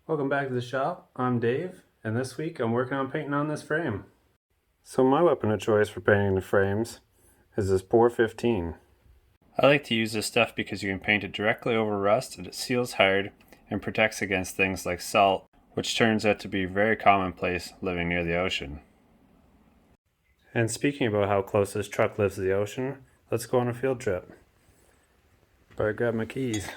Welcome back to the shop. I'm Dave, and this week I'm working on painting on this frame. So my weapon of choice for painting the frames is this Pour 15. I like to use this stuff because you can paint it directly over rust and it seals hard and protects against things like salt, which turns out to be very commonplace living near the ocean. And speaking about how close this truck lives to the ocean, let's go on a field trip. Better grab my keys.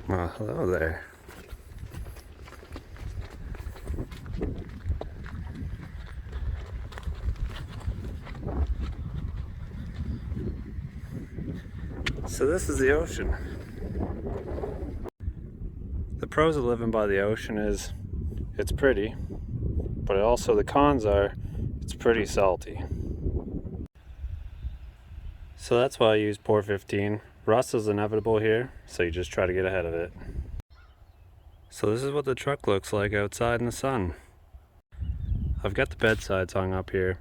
Well, hello there. So this is the ocean. The pros of living by the ocean is it's pretty, but also the cons are it's pretty salty. So that's why I use Pour 15. Rust is inevitable here, so you just try to get ahead of it. So this is what the truck looks like outside in the sun. I've got the bedsides hung up here,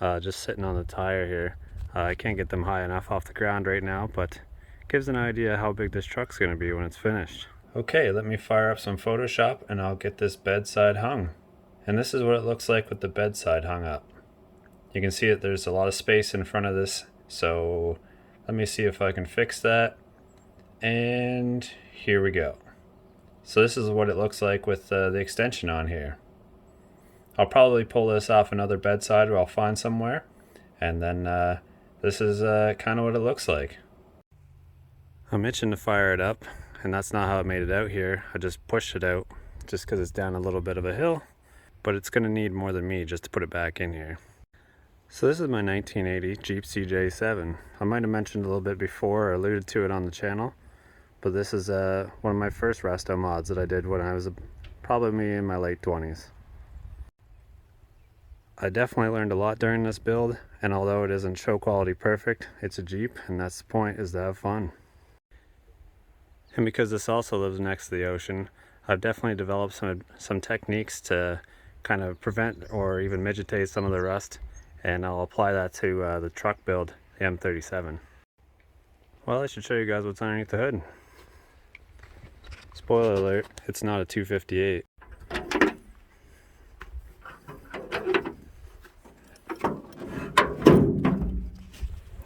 just sitting on the tire here. I can't get them high enough off the ground right now, but it gives an idea how big this truck's going to be when it's finished. Okay, let me fire up some Photoshop and I'll get this bedside hung. And this is what it looks like with the bedside hung up. You can see that there's a lot of space in front of this, so let me see if I can fix that. And here we go. So this is what it looks like with the extension on here. I'll probably pull this off another bedside or I'll find somewhere. And then this is kind of what it looks like. I'm itching to fire it up, and that's not how it made it out here. I just pushed it out just because it's down a little bit of a hill, but it's going to need more than me just to put it back in here. So this is my 1980 Jeep CJ7. I might have mentioned a little bit before or alluded to it on the channel, but this is one of my first Restomods that I did when I was probably in my late 20s. I definitely learned a lot during this build, and although it isn't show quality perfect, it's a Jeep, and that's the point, is to have fun. And because this also lives next to the ocean, I've definitely developed some techniques to kind of prevent or even mitigate some of the rust, and I'll apply that to the truck build, the M37. Well, I should show you guys what's underneath the hood. Spoiler alert, it's not a 258.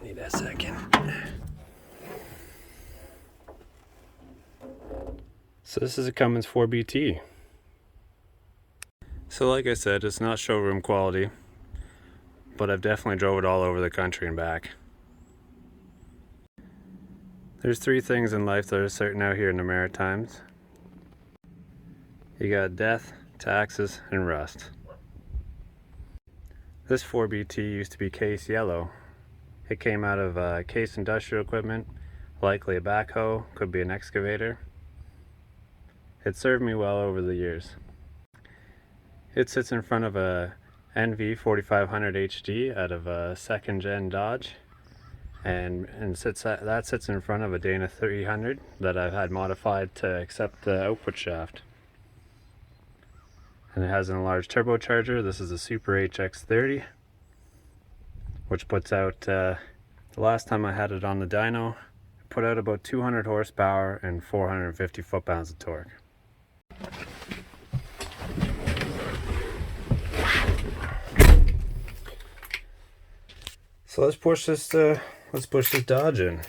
Need a second. So this is a Cummins 4BT. So like I said, it's not showroom quality, but I've definitely drove it all over the country and back. There's three things in life that are certain out here in the Maritimes. You got death, taxes, and rust. This 4BT used to be case yellow. It came out of case industrial equipment, likely a backhoe, could be an excavator. It served me well over the years. It sits in front of a NV 4500 HD out of a second gen Dodge, and that sits in front of a Dana 300 that I've had modified to accept the output shaft. And it has an enlarged turbocharger. This is a Super HX30, which puts out, the last time I had it on the dyno, it put out about 200 horsepower and 450 foot-pounds of torque. So let's push this Dodge in.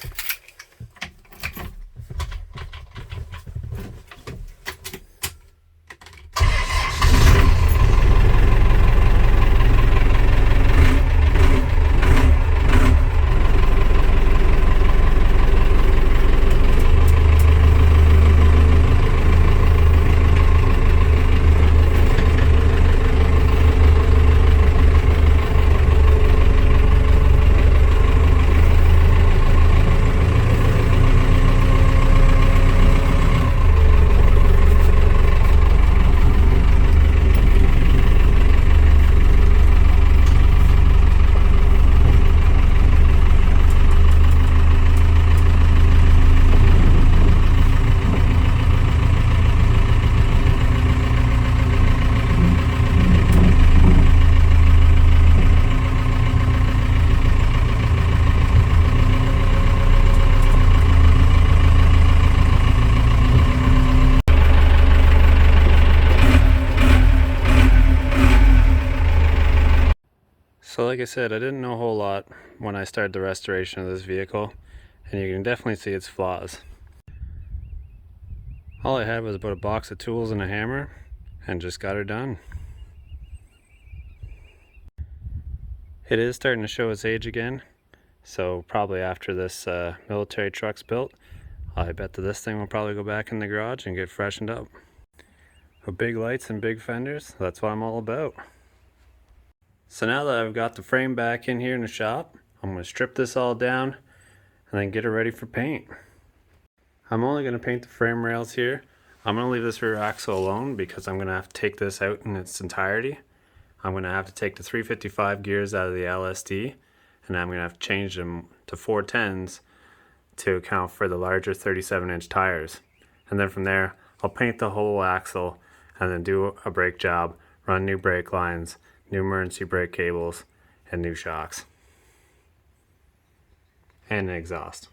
So like I said, I didn't know a whole lot when I started the restoration of this vehicle, and you can definitely see its flaws. All I had was about a box of tools and a hammer, and just got her done. It is starting to show its age again, so probably after this military truck's built, I bet that this thing will probably go back in the garage and get freshened up. With big lights and big fenders, that's what I'm all about. So now that I've got the frame back in here in the shop, I'm going to strip this all down and then get it ready for paint. I'm only going to paint the frame rails here. I'm going to leave this rear axle alone because I'm going to have to take this out in its entirety. I'm going to have to take the 355 gears out of the LSD, and I'm going to have to change them to 410s to account for the larger 37-inch tires. And then from there, I'll paint the whole axle and then do a brake job, run new brake lines, new emergency brake cables, and new shocks. And an exhaust.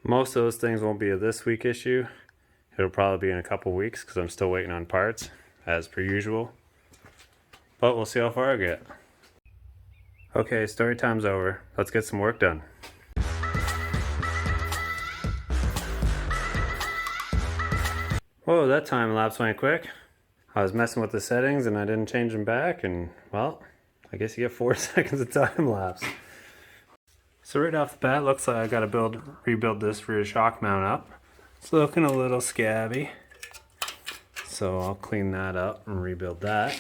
Most of those things won't be a this week issue. It'll probably be in a couple weeks because I'm still waiting on parts, as per usual. But we'll see how far I get. Okay, story time's over. Let's get some work done. Whoa, that time lapse went quick. I was messing with the settings and I didn't change them back, and well, I guess you get 4 seconds of time lapse. So right off the bat, looks like I gotta rebuild this rear shock mount up. It's looking a little scabby, so I'll clean that up and rebuild that.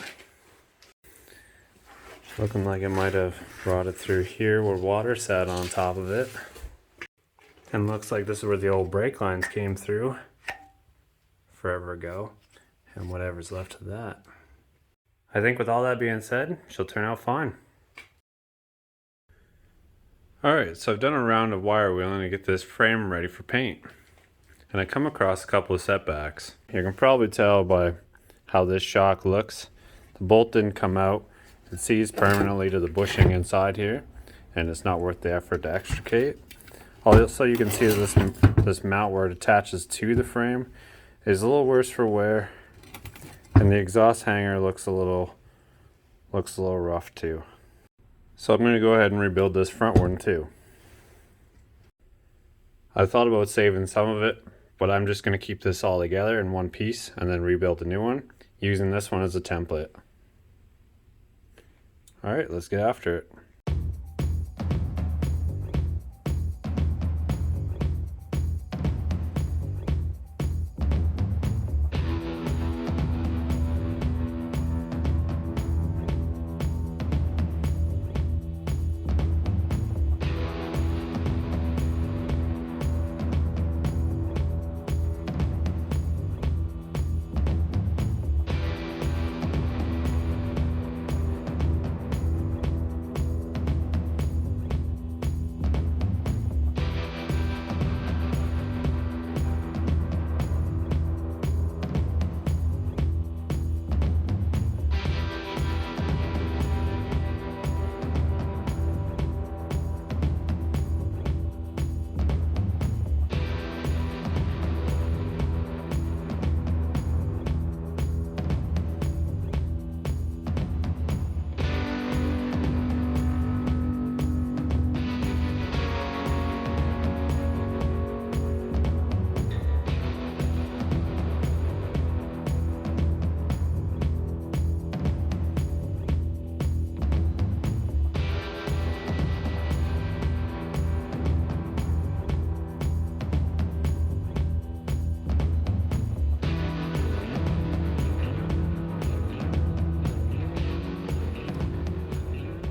Looking like it might have rotted through here where water sat on top of it. And looks like this is where the old brake lines came through forever ago, and whatever's left of that. I think with all that being said, she'll turn out fine. Alright, so I've done a round of wire wheeling to get this frame ready for paint. And I come across a couple of setbacks. You can probably tell by how this shock looks. The bolt didn't come out. It seized permanently to the bushing inside here, and it's not worth the effort to extricate. Also, you can see that this mount where it attaches to the frame is a little worse for wear, and the exhaust hanger looks a little rough too. So I'm going to go ahead and rebuild this front one too. I thought about saving some of it, but I'm just going to keep this all together in one piece and then rebuild a new one, using this one as a template. Alright, let's get after it.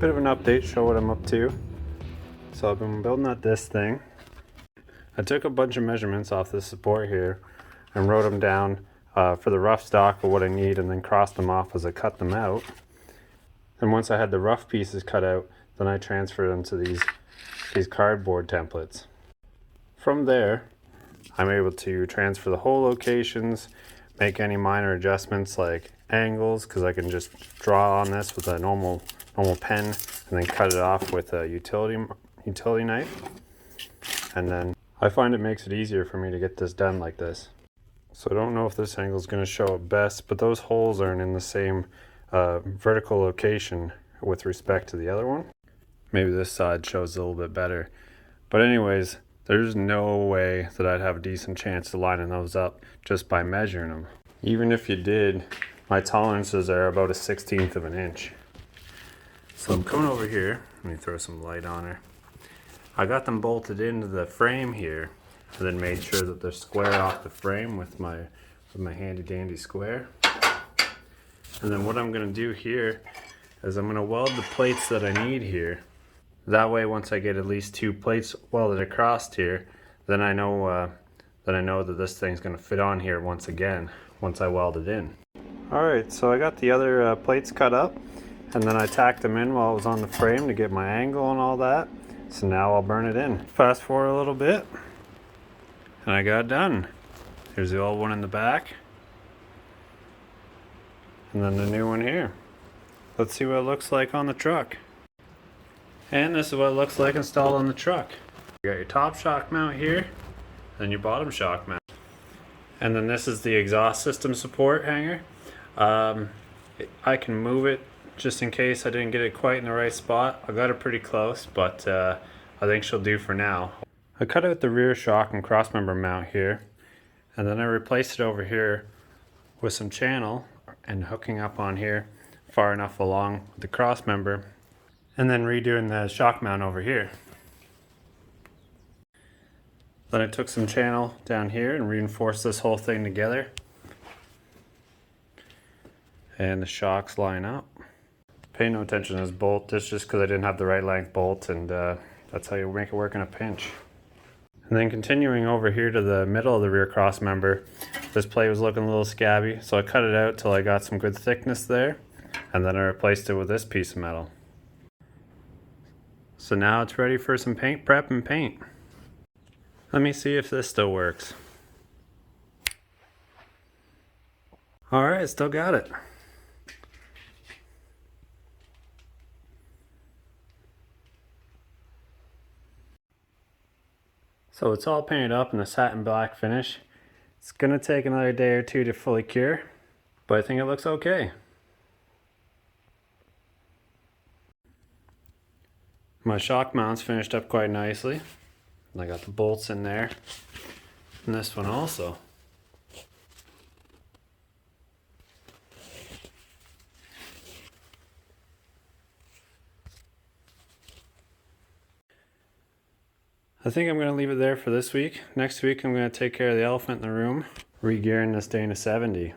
Bit of an update, show what I'm up to. So I've been building out this thing. I took a bunch of measurements off this support here and wrote them down for the rough stock of what I need, and then crossed them off as I cut them out. And once I had the rough pieces cut out, then I transferred them to these cardboard templates. From there, I'm able to transfer the hole locations, make any minor adjustments like angles, because I can just draw on this with a normal pen and then cut it off with a utility knife. And then I find it makes it easier for me to get this done like this. So I don't know if this angle is going to show it best, but those holes aren't in the same vertical location with respect to the other one. Maybe this side shows a little bit better. But anyways, there's no way that I'd have a decent chance of lining those up just by measuring them. Even if you did, my tolerances are about a 1/16 of an inch. So I'm coming over here, let me throw some light on her. I got them bolted into the frame here, and then made sure that they're square off the frame with my handy dandy square. And then what I'm gonna do here is I'm gonna weld the plates that I need here. That way, once I get at least 2 plates welded across here, then I know that this thing's gonna fit on here once I weld it in. All right, so I got the other plates cut up, and then I tacked them in while I was on the frame to get my angle and all that. So now I'll burn it in. Fast forward a little bit, and I got it done. Here's the old one in the back, and then the new one here. Let's see what it looks like on the truck. And this is what it looks like installed on the truck. You got your top shock mount here, then your bottom shock mount. And then this is the exhaust system support hanger. I can move it just in case I didn't get it quite in the right spot. I got it pretty close, but I think she'll do for now. I cut out the rear shock and crossmember mount here, and then I replaced it over here with some channel and hooking up on here far enough along with the crossmember, and then redoing the shock mount over here. Then I took some channel down here and reinforced this whole thing together. And the shocks line up. Pay no attention to this bolt, that's just because I didn't have the right length bolt, and that's how you make it work in a pinch. And then continuing over here to the middle of the rear cross member, this plate was looking a little scabby, so I cut it out till I got some good thickness there, and then I replaced it with this piece of metal. So now it's ready for some paint prep and paint. Let me see if this still works. Alright, still got it. So it's all painted up in a satin black finish. It's gonna take another day or two to fully cure, but I think it looks okay. My shock mount's finished up quite nicely. And I got the bolts in there, and this one also. I think I'm going to leave it there for this week. Next week I'm going to take care of the elephant in the room, re-gearing this Dana 70.